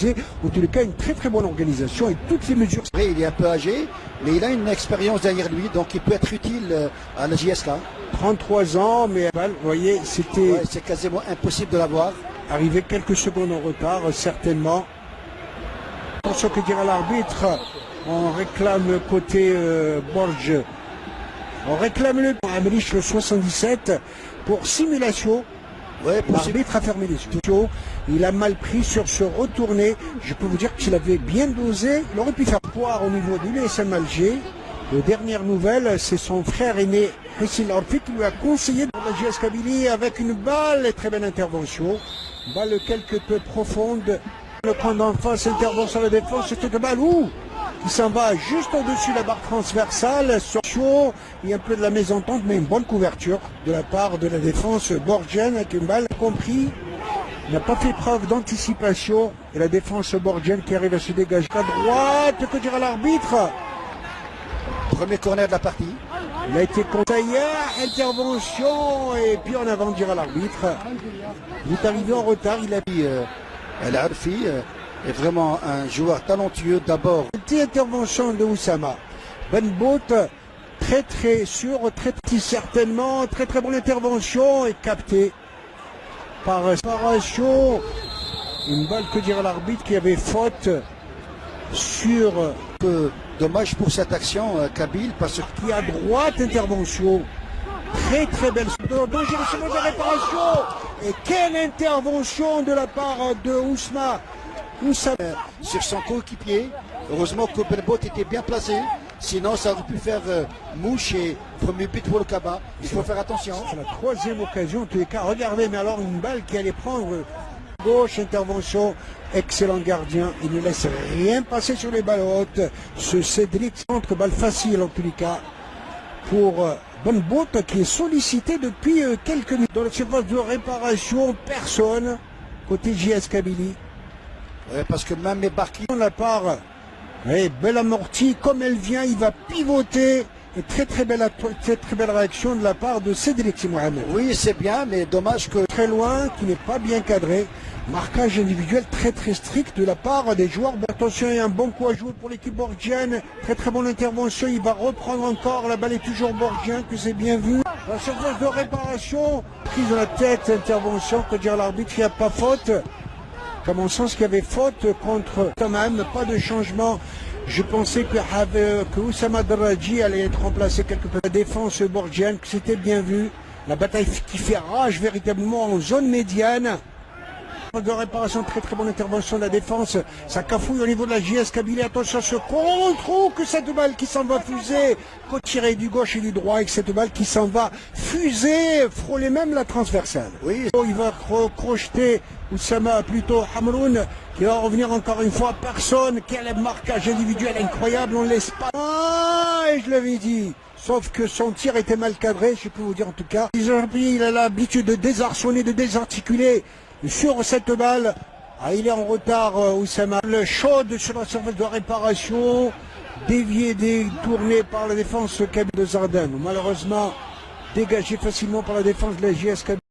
proposé. En tous les cas, une très bonne organisation et toutes les mesures. Il est un peu âgé, mais il a une expérience derrière lui, donc il peut être utile à la JSK. 33 ans, mais vous voyez, c'était... Ouais, c'est quasiment impossible de l'avoir. Arrivé quelques secondes en retard, certainement. Attention que dira l'arbitre. On réclame côté Borges. On réclame le Amrich le 77 pour simulation. Ouais, l'arbitre a fermé les yeux. Il a mal pris sur ce retourné. Je peux vous dire qu'il avait bien dosé. Il aurait pu faire poire au niveau du l'USM Alger. Les dernières nouvelles, c'est son frère aîné, Hessil Orfi, qui lui a conseillé de la JS Kabylie avec une balle et très belle intervention. Balle quelque peu profonde. Le point d'en face, intervention à la défense, c'était une balle qui s'en va juste au-dessus de la barre transversale. Sur il y a un peu de la mésentente, mais une bonne couverture de la part de la défense borgienne avec une balle compris. Il n'a pas fait preuve d'anticipation. Et la défense borgienne qui arrive à se dégager à droite. Que dira l'arbitre? Premier corner de la partie. Il a été conseillé, intervention, et puis en avant dira l'arbitre. Il est arrivé en retard, il a mis... El Arfi est vraiment un joueur talentueux d'abord. Petite intervention de Oussama. Ben Bout, très sûr, très petit certainement, très bonne intervention et capté par séparation. Une balle que dira l'arbitre qui avait faute sur... Dommage pour cette action, Kabylie, parce que... Qui à droite, intervention. Très belle dangereuse de réparation. Et quelle intervention de la part de Oussama. Sur son coéquipier. Heureusement que Benbot était bien placé. Sinon, ça aurait pu faire mouche et premier but pour le Kaba. Il faut faire attention. C'est la troisième occasion, en tous les cas. Regardez, mais alors une balle qui allait prendre gauche, intervention. Excellent gardien. Il ne laisse rien passer sur les balles hautes. Ce Cédric centre, balle facile en tous les cas. Pour Benbout qui est sollicité depuis quelques minutes. Dans la surface de réparation, personne. Côté JS Kabylie. Ouais, parce que même Barki. On la part. Et belle amortie, comme elle vient, il va pivoter. Et très belle réaction de la part de Cédric Mohamed. Oui, c'est bien, mais dommage que... Très loin, qui n'est pas bien cadré. Marquage individuel très strict de la part des joueurs. Attention, il y a un bon coup à jouer pour l'équipe borgienne. Très bonne intervention. Il va reprendre encore. La balle est toujours borgien, que c'est bien vu. La surface de réparation. Prise de la tête, intervention. Que dire l'arbitre, il n'y a pas faute. Comme on sent qu'il y avait faute contre Tamam. Pas de changement. Je pensais que Oussama Draji allait être remplacé quelque peu. La défense borgienne, que c'était bien vu. La bataille qui fait rage véritablement en zone médiane. De réparation, très bonne intervention de la défense. Ça cafouille au niveau de la JS Kabylie. Attention à ce contre que cette balle qui s'en va fuser. Tiré du gauche et du droit avec cette balle qui s'en va fuser, frôler même la transversale. Oui. Il va crocheter Oussama, plutôt Hamroun, qui va revenir encore une fois. Personne. Quel marquage individuel incroyable. On ne laisse pas. Et je l'avais dit. Sauf que son tir était mal cadré, je peux vous dire en tout cas. Il a l'habitude de désarçonner, de désarticuler. Sur cette balle, il est en retard, Oussama. Le chaude sur la surface de réparation, dévié, détourné par la défense Kabylie de Zardane. Malheureusement, dégagé facilement par la défense de la JS Kabylie.